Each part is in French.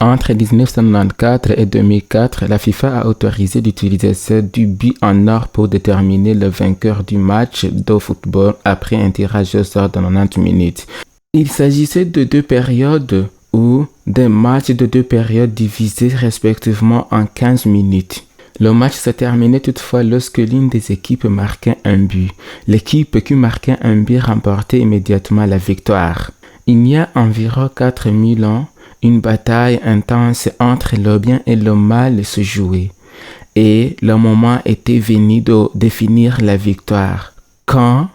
Entre 1994 et 2004, la FIFA a autorisé l'utilisation du but en or pour déterminer le vainqueur du match de football après un tirage au sort de 90 minutes. Il s'agissait de deux périodes ou des matchs de deux périodes divisés respectivement en 15 minutes. Le match se terminait toutefois lorsque l'une des équipes marquait un but. L'équipe qui marquait un but remportait immédiatement la victoire. Il y a environ 4000 ans, une bataille intense entre le bien et le mal se jouait, et le moment était venu de définir la victoire. Quand,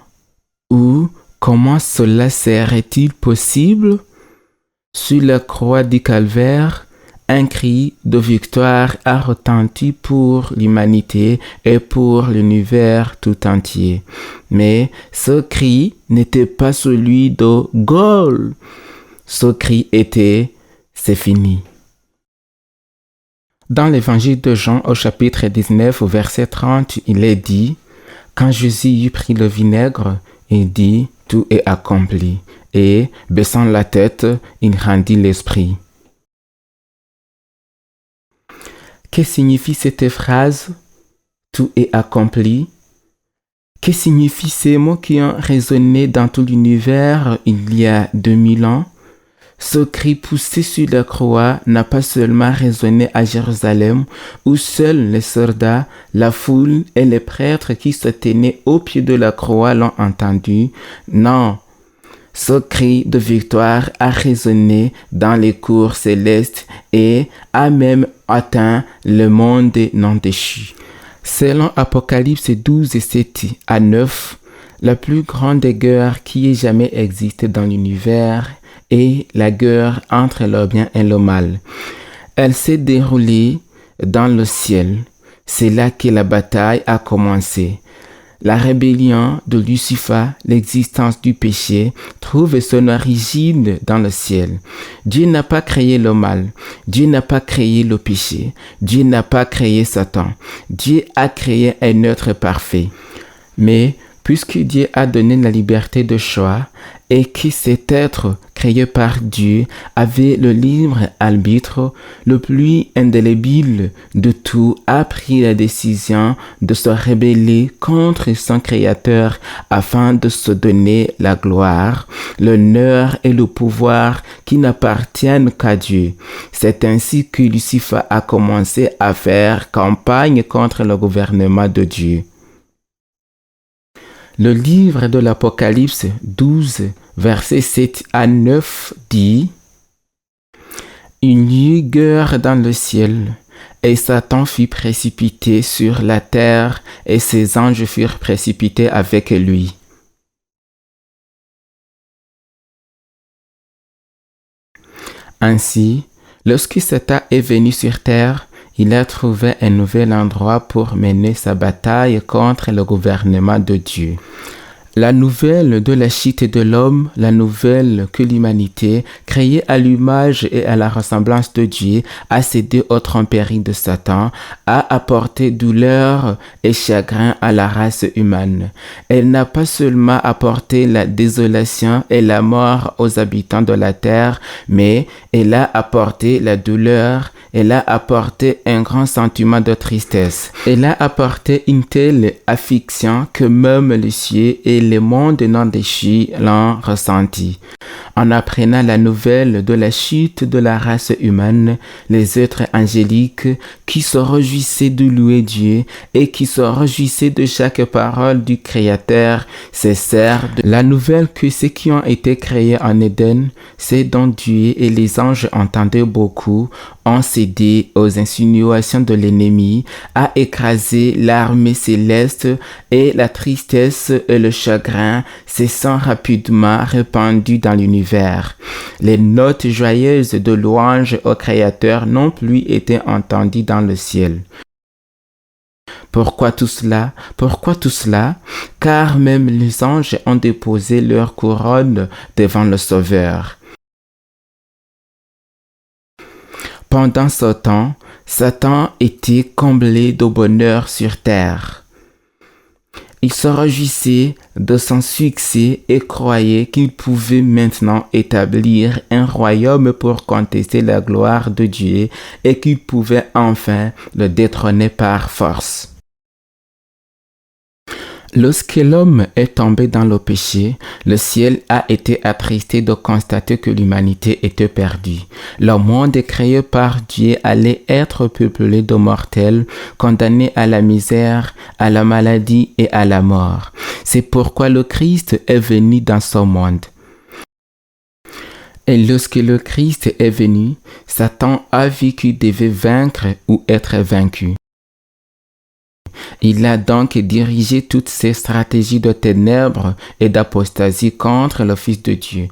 où, comment cela serait-il possible? Sur la croix du calvaire, un cri de victoire a retenti pour l'humanité et pour l'univers tout entier. Mais ce cri n'était pas celui de « Goal ». Ce cri était « C'est fini ». Dans l'évangile de Jean au chapitre 19 au verset 30, il est dit « Quand Jésus eut pris le vinaigre, il dit « Tout est accompli » et, baissant la tête, il rendit l'esprit. Que signifie cette phrase « Tout est accompli » ? Que signifient ces mots qui ont résonné dans tout l'univers il y a 2000 ans ? Ce cri poussé sur la croix n'a pas seulement résonné à Jérusalem, où seuls les soldats, la foule et les prêtres qui se tenaient au pied de la croix l'ont entendu. Non, ce cri de victoire a résonné dans les cours célestes et a même atteint le monde non déchu. Selon Apocalypse 12, 7 à 9, la plus grande guerre qui ait jamais existé dans l'univers est la guerre entre le bien et le mal. Elle s'est déroulée dans le ciel. C'est là que la bataille a commencé. La rébellion de Lucifer, l'existence du péché, trouve son origine dans le ciel. Dieu n'a pas créé le mal. Dieu n'a pas créé le péché. Dieu n'a pas créé Satan. Dieu a créé un être parfait. Mais puisque Dieu a donné la liberté de choix et que cet être créé par Dieu avait le libre arbitre, le plus indélébile de tout a pris la décision de se rebeller contre son Créateur afin de se donner la gloire, l'honneur et le pouvoir qui n'appartiennent qu'à Dieu. C'est ainsi que Lucifer a commencé à faire campagne contre le gouvernement de Dieu. Le livre de l'Apocalypse 12, versets 7 à 9 dit « Il y eut guerre dans le ciel, et Satan fut précipité sur la terre, et ses anges furent précipités avec lui. Ainsi, lorsque Satan est venu sur terre, il a trouvé un nouvel endroit pour mener sa bataille contre le gouvernement de Dieu. La nouvelle de la chute de l'homme, la nouvelle que l'humanité, créée à l'image et à la ressemblance de Dieu, a cédé aux tromperies de Satan, a apporté douleur et chagrin à la race humaine. Elle n'a pas seulement apporté la désolation et la mort aux habitants de la terre, mais elle a apporté la douleur. Elle a apporté un grand sentiment de tristesse. Elle a apporté une telle affliction que même les cieux et le monde non déchu l'ont ressenti. En apprenant la nouvelle de la chute de la race humaine, les êtres angéliques qui se réjouissaient de louer Dieu et qui se réjouissaient de chaque parole du Créateur cessèrent de la nouvelle que ceux qui ont été créés en Éden, ceux dont Dieu et les anges entendaient beaucoup, ont cédé aux insinuations de l'ennemi, a écrasé l'armée céleste et la tristesse et le chagrin se sont rapidement répandus dans l'univers. Les notes joyeuses de louange au Créateur n'ont plus été entendues dans le ciel. Pourquoi tout cela? Car même les anges ont déposé leur couronne devant le Sauveur. Pendant ce temps, Satan était comblé de bonheur sur terre. Il se réjouissait de son succès et croyait qu'il pouvait maintenant établir un royaume pour contester la gloire de Dieu et qu'il pouvait enfin le détrôner par force. Lorsque l'homme est tombé dans le péché, le ciel a été attristé de constater que l'humanité était perdue. Le monde créé par Dieu allait être peuplé de mortels, condamnés à la misère, à la maladie et à la mort. C'est pourquoi le Christ est venu dans ce monde. Et lorsque le Christ est venu, Satan a vu qu'il devait vaincre ou être vaincu. Il a donc dirigé toutes ses stratégies de ténèbres et d'apostasie contre le Fils de Dieu.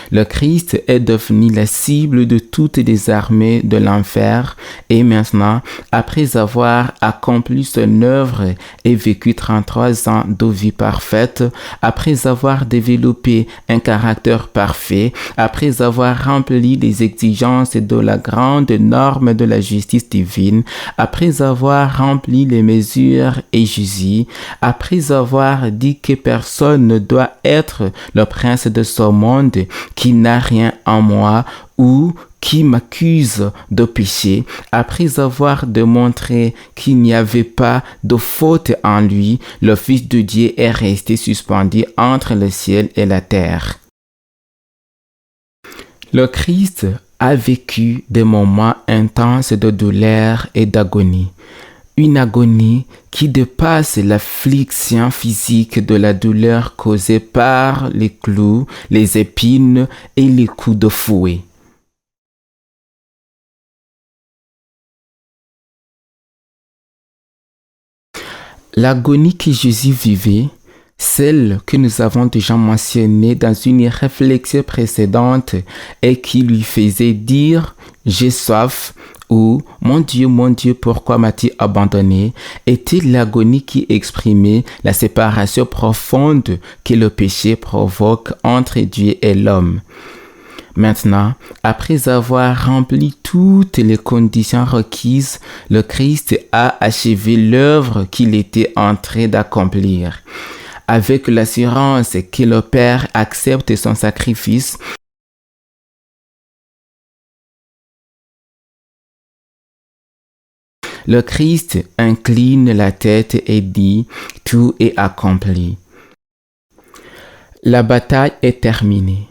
Le Christ est devenu la cible de toutes les armées de l'enfer et maintenant, après avoir accompli son œuvre et vécu 33 ans de vie parfaite, après avoir développé un caractère parfait, après avoir rempli les exigences de la grande norme de la justice divine, après avoir rempli les mesures et jugé, après avoir dit que personne ne doit être le prince de ce monde, qui n'a rien en moi ou qui m'accuse de péché, après avoir démontré qu'il n'y avait pas de faute en lui, le Fils de Dieu est resté suspendu entre le ciel et la terre. Le Christ a vécu des moments intenses de douleur et d'agonie. Une agonie qui dépasse l'affliction physique de la douleur causée par les clous, les épines et les coups de fouet. L'agonie que Jésus vivait, celle que nous avons déjà mentionnée dans une réflexion précédente et qui lui faisait dire « J'ai soif » ou « Mon Dieu, pourquoi m'as-tu abandonné ?» était l'agonie qui exprimait la séparation profonde que le péché provoque entre Dieu et l'homme. Maintenant, après avoir rempli toutes les conditions requises, le Christ a achevé l'œuvre qu'il était en train d'accomplir. Avec l'assurance que le Père accepte son sacrifice, le Christ incline la tête et dit « Tout est accompli ». La bataille est terminée.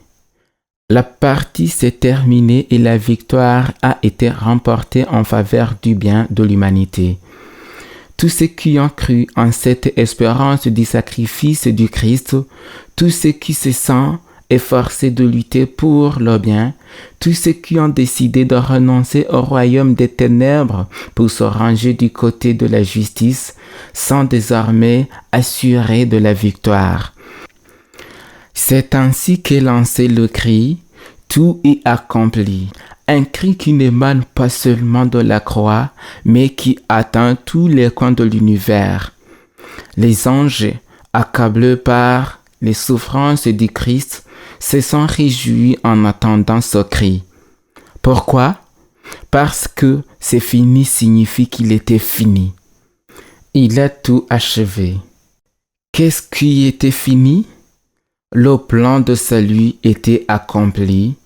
La partie s'est terminée et la victoire a été remportée en faveur du bien de l'humanité. Tous ceux qui ont cru en cette espérance du sacrifice du Christ, tous ceux qui se sentent efforcés de lutter pour le bien, tous ceux qui ont décidé de renoncer au royaume des ténèbres pour se ranger du côté de la justice, sont désormais assurés de la victoire. C'est ainsi qu'est lancé le cri « Tout est accompli ». Un cri qui n'émane pas seulement de la croix, mais qui atteint tous les coins de l'univers. Les anges, accablés par les souffrances du Christ, se sont réjouis en attendant ce cri. Pourquoi? Parce que c'est fini signifie qu'il était fini. Il a tout achevé. Qu'est-ce qui était fini? Le plan de salut était accompli.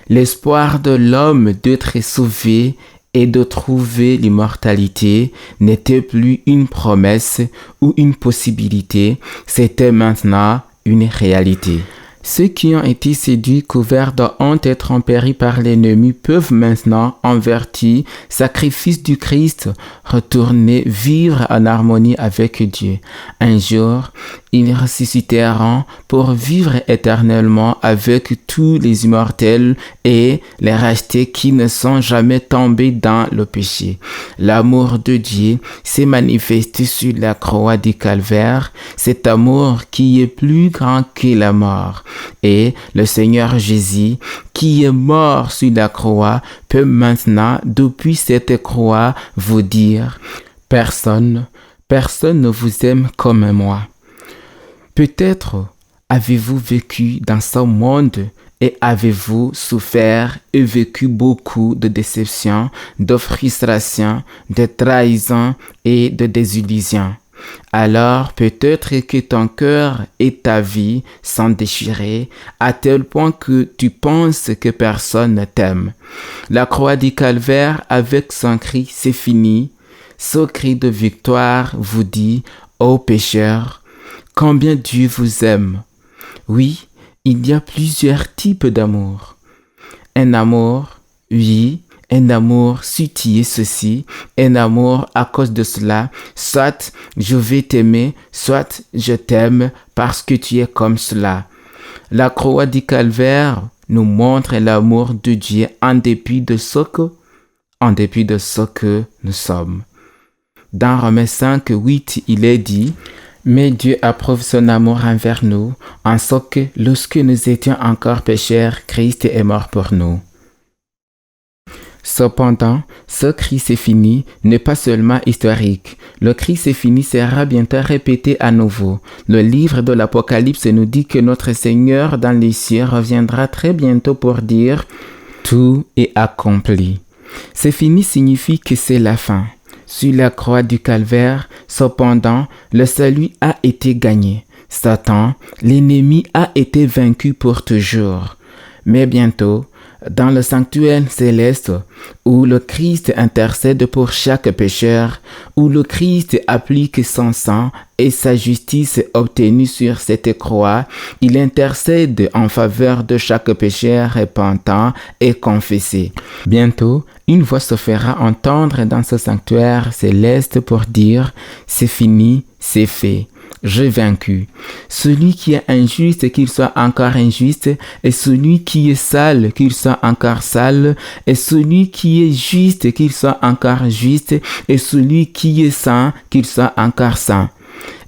L'espoir de l'homme d'être sauvé et de trouver l'immortalité n'était plus une promesse ou une possibilité, c'était maintenant une réalité. Ceux qui ont été séduits, couverts de honte et tromperies par l'ennemi peuvent maintenant, en vertu sacrifice du Christ, retourner vivre en harmonie avec Dieu. Un jour, ils ressusciteront pour vivre éternellement avec tous les immortels et les rachetés qui ne sont jamais tombés dans le péché. L'amour de Dieu s'est manifesté sur la croix du Calvaire, cet amour qui est plus grand que la mort. Et le Seigneur Jésus, qui est mort sur la croix, peut maintenant, depuis cette croix, vous dire « Personne ne vous aime comme moi ». Peut-être avez-vous vécu dans ce monde et avez-vous souffert et vécu beaucoup de déceptions, de frustrations, de trahisons et de désillusions. Alors peut-être que ton cœur et ta vie sont déchirés à tel point que tu penses que personne ne t'aime. La croix du Calvaire avec son cri « c'est fini », ce cri de victoire vous dit « ô pécheurs, combien Dieu vous aime ». Oui, il y a plusieurs types d'amour. Un amour, oui, un amour subtil ceci, un amour à cause de cela, soit je vais t'aimer, soit je t'aime parce que tu es comme cela. La croix du Calvaire nous montre l'amour de Dieu en dépit de ce que nous sommes. Dans Romains 5, 8, il est dit « Mais Dieu approuve son amour envers nous, en ce que, lorsque nous étions encore pécheurs, Christ est mort pour nous. » Cependant, ce cri c'est fini n'est pas seulement historique. Le cri c'est fini sera bientôt répété à nouveau. Le livre de l'Apocalypse nous dit que notre Seigneur dans les cieux reviendra très bientôt pour dire « Tout est accompli ». C'est fini signifie que c'est la fin. Sur la croix du Calvaire, cependant, le salut a été gagné. Satan, l'ennemi, a été vaincu pour toujours. Mais bientôt, dans le sanctuaire céleste, où le Christ intercède pour chaque pécheur, où le Christ applique son sang et sa justice obtenue sur cette croix, il intercède en faveur de chaque pécheur repentant et confessé. Bientôt, une voix se fera entendre dans ce sanctuaire céleste pour dire « C'est fini, c'est fait ». J'ai vaincu. Celui qui est injuste, qu'il soit encore injuste, et celui qui est sale, qu'il soit encore sale, et celui qui est juste, qu'il soit encore juste, et celui qui est saint, qu'il soit encore saint.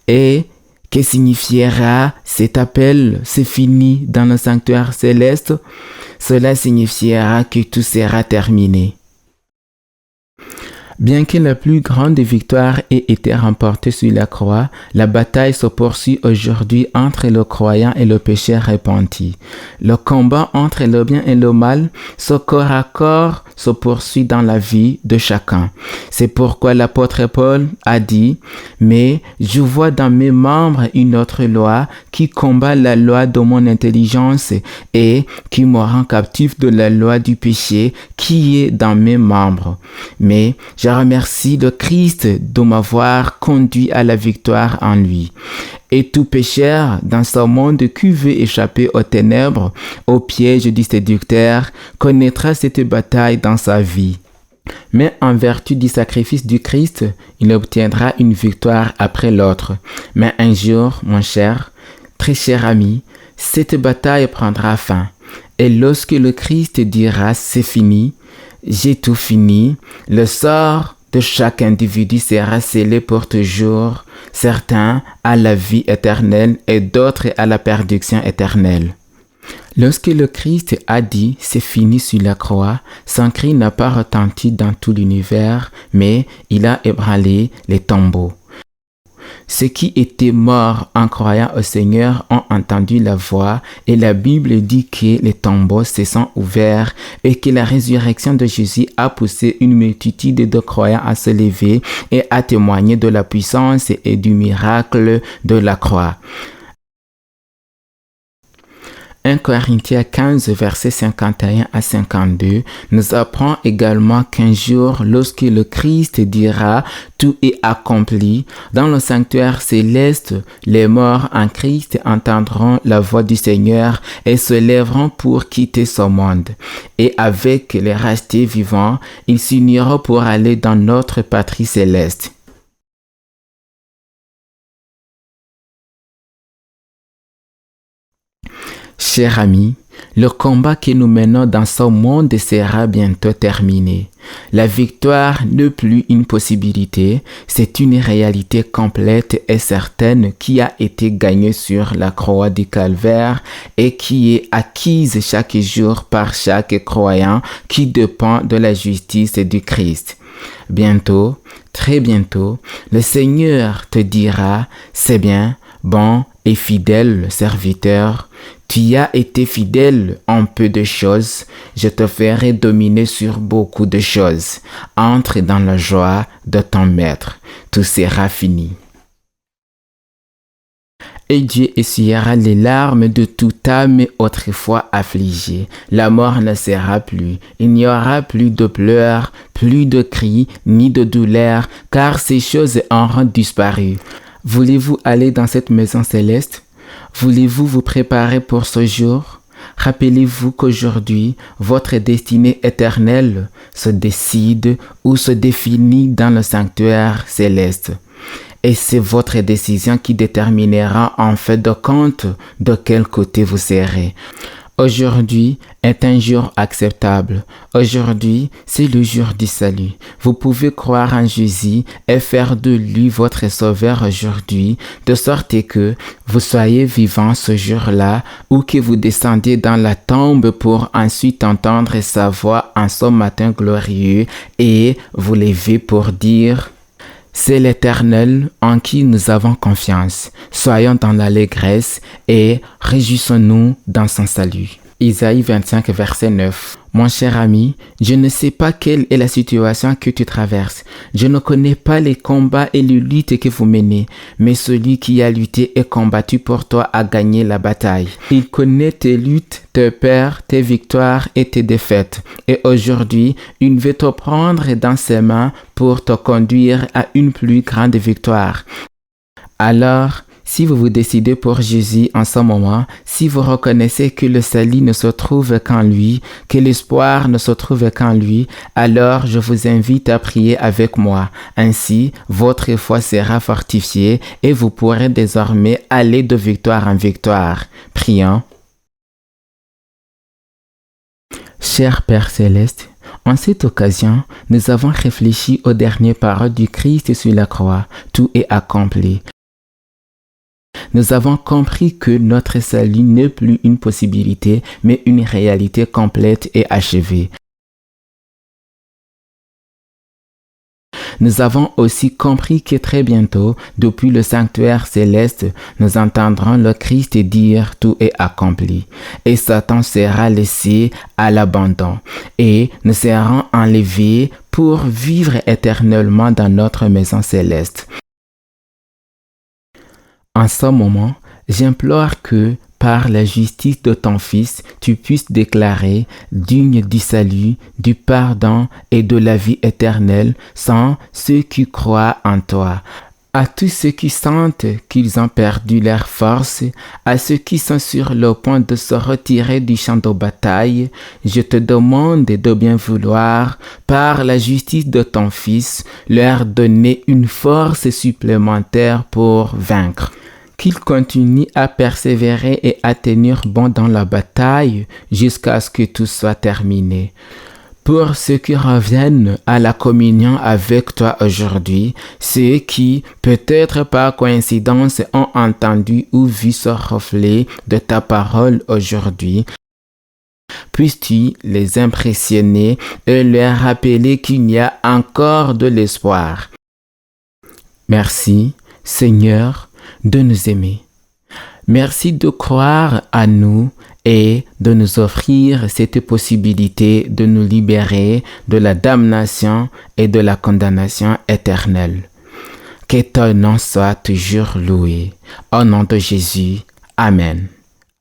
Et que signifiera cet appel, c'est fini dans le sanctuaire céleste? Cela signifiera que tout sera terminé. Bien que la plus grande victoire ait été remportée sur la croix, la bataille se poursuit aujourd'hui entre le croyant et le péché repenti. Le combat entre le bien et le mal, ce corps à corps, se poursuit dans la vie de chacun. C'est pourquoi l'apôtre Paul a dit « Mais je vois dans mes membres une autre loi qui combat la loi de mon intelligence et qui me rend captif de la loi du péché qui est dans mes membres. Mais je remercie le Christ de m'avoir conduit à la victoire en lui. Et tout pécheur dans ce monde qui veut échapper aux ténèbres, au piège du séducteur, connaîtra cette bataille dans sa vie. Mais en vertu du sacrifice du Christ, il obtiendra une victoire après l'autre. Mais un jour, mon cher, très cher ami, cette bataille prendra fin. Et lorsque le Christ dira « c'est fini », j'ai tout fini, le sort de chaque individu sera scellé pour toujours, certains à la vie éternelle et d'autres à la perdition éternelle. Lorsque le Christ a dit « c'est fini » sur la croix, son cri n'a pas retenti dans tout l'univers, mais il a ébranlé les tombeaux. Ceux qui étaient morts en croyant au Seigneur ont entendu la voix et la Bible dit que les tombeaux se sont ouverts et que la résurrection de Jésus a poussé une multitude de croyants à se lever et à témoigner de la puissance et du miracle de la croix. 1 Corinthiens 15, versets 51 à 52, nous apprend également qu'un jour, lorsque le Christ dira « Tout est accompli », dans le sanctuaire céleste, les morts en Christ entendront la voix du Seigneur et se lèveront pour quitter ce monde. Et avec les rachetés vivants, ils s'uniront pour aller dans notre patrie céleste. Chers amis, le combat que nous menons dans ce monde sera bientôt terminé. La victoire n'est plus une possibilité, c'est une réalité complète et certaine qui a été gagnée sur la croix du Calvaire et qui est acquise chaque jour par chaque croyant qui dépend de la justice du Christ. Bientôt, très bientôt, le Seigneur te dira « C'est bien, bon et fidèle serviteur, tu as été fidèle en peu de choses, je te ferai dominer sur beaucoup de choses. Entre dans la joie de ton maître, tout sera fini. » Et Dieu essuiera les larmes de toute âme autrefois affligée. La mort ne sera plus. Il n'y aura plus de pleurs, plus de cris, ni de douleurs, car ces choses auront disparu. Voulez-vous aller dans cette maison céleste? Voulez-vous vous préparer pour ce jour? Rappelez-vous qu'aujourd'hui, votre destinée éternelle se décide ou se définit dans le sanctuaire céleste. Et c'est votre décision qui déterminera en fait de compte de quel côté vous serez. Aujourd'hui est un jour acceptable. Aujourd'hui, c'est le jour du salut. Vous pouvez croire en Jésus et faire de lui votre sauveur aujourd'hui, de sorte que vous soyez vivant ce jour-là ou que vous descendiez dans la tombe pour ensuite entendre sa voix en ce matin glorieux et vous lever pour dire: c'est l'Éternel en qui nous avons confiance. Soyons dans l'allégresse et réjouissons-nous dans son salut. Isaïe 25, verset 9. Mon cher ami, je ne sais pas quelle est la situation que tu traverses. Je ne connais pas les combats et les luttes que vous menez, mais celui qui a lutté et combattu pour toi a gagné la bataille. Il connaît tes luttes, tes peurs, tes victoires et tes défaites. Et aujourd'hui, il veut te prendre dans ses mains pour te conduire à une plus grande victoire. Alors, si vous vous décidez pour Jésus en ce moment, si vous reconnaissez que le salut ne se trouve qu'en lui, que l'espoir ne se trouve qu'en lui, alors je vous invite à prier avec moi. Ainsi, votre foi sera fortifiée et vous pourrez désormais aller de victoire en victoire. Prions. Cher Père Céleste, en cette occasion, nous avons réfléchi aux dernières paroles du Christ sur la croix. Tout est accompli. Nous avons compris que notre salut n'est plus une possibilité, mais une réalité complète et achevée. Nous avons aussi compris que très bientôt, depuis le sanctuaire céleste, nous entendrons le Christ dire « Tout est accompli » et Satan sera laissé à l'abandon et nous serons enlevés pour vivre éternellement dans notre maison céleste. En ce moment, j'implore que, par la justice de ton Fils, tu puisses déclarer digne du salut, du pardon et de la vie éternelle sans ceux qui croient en toi. À tous ceux qui sentent qu'ils ont perdu leur force, à ceux qui sont sur le point de se retirer du champ de bataille, je te demande de bien vouloir, par la justice de ton Fils, leur donner une force supplémentaire pour vaincre. Qu'ils continuent à persévérer et à tenir bon dans la bataille jusqu'à ce que tout soit terminé. Pour ceux qui reviennent à la communion avec toi aujourd'hui, ceux qui, peut-être par coïncidence, ont entendu ou vu ce reflet de ta parole aujourd'hui, puisses-tu les impressionner et leur rappeler qu'il y a encore de l'espoir. Merci, Seigneur, de nous aimer. Merci de croire à nous et de nous offrir cette possibilité de nous libérer de la damnation et de la condamnation éternelle. Que ton nom soit toujours loué. Au nom de Jésus. Amen.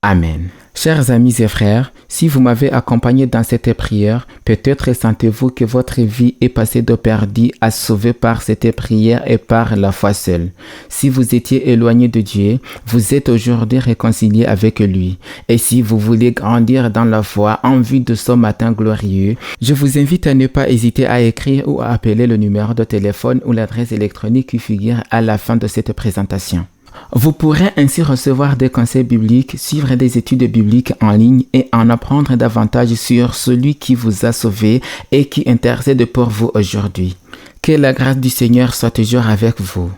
Amen. Chers amis et frères, si vous m'avez accompagné dans cette prière, peut-être sentez-vous que votre vie est passée de perdue à sauvée par cette prière et par la foi seule. Si vous étiez éloigné de Dieu, vous êtes aujourd'hui réconcilié avec lui. Et si vous voulez grandir dans la foi en vue de ce matin glorieux, je vous invite à ne pas hésiter à écrire ou à appeler le numéro de téléphone ou l'adresse électronique qui figure à la fin de cette présentation. Vous pourrez ainsi recevoir des conseils bibliques, suivre des études bibliques en ligne et en apprendre davantage sur celui qui vous a sauvé et qui intercède pour vous aujourd'hui. Que la grâce du Seigneur soit toujours avec vous.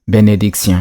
Bénédiction.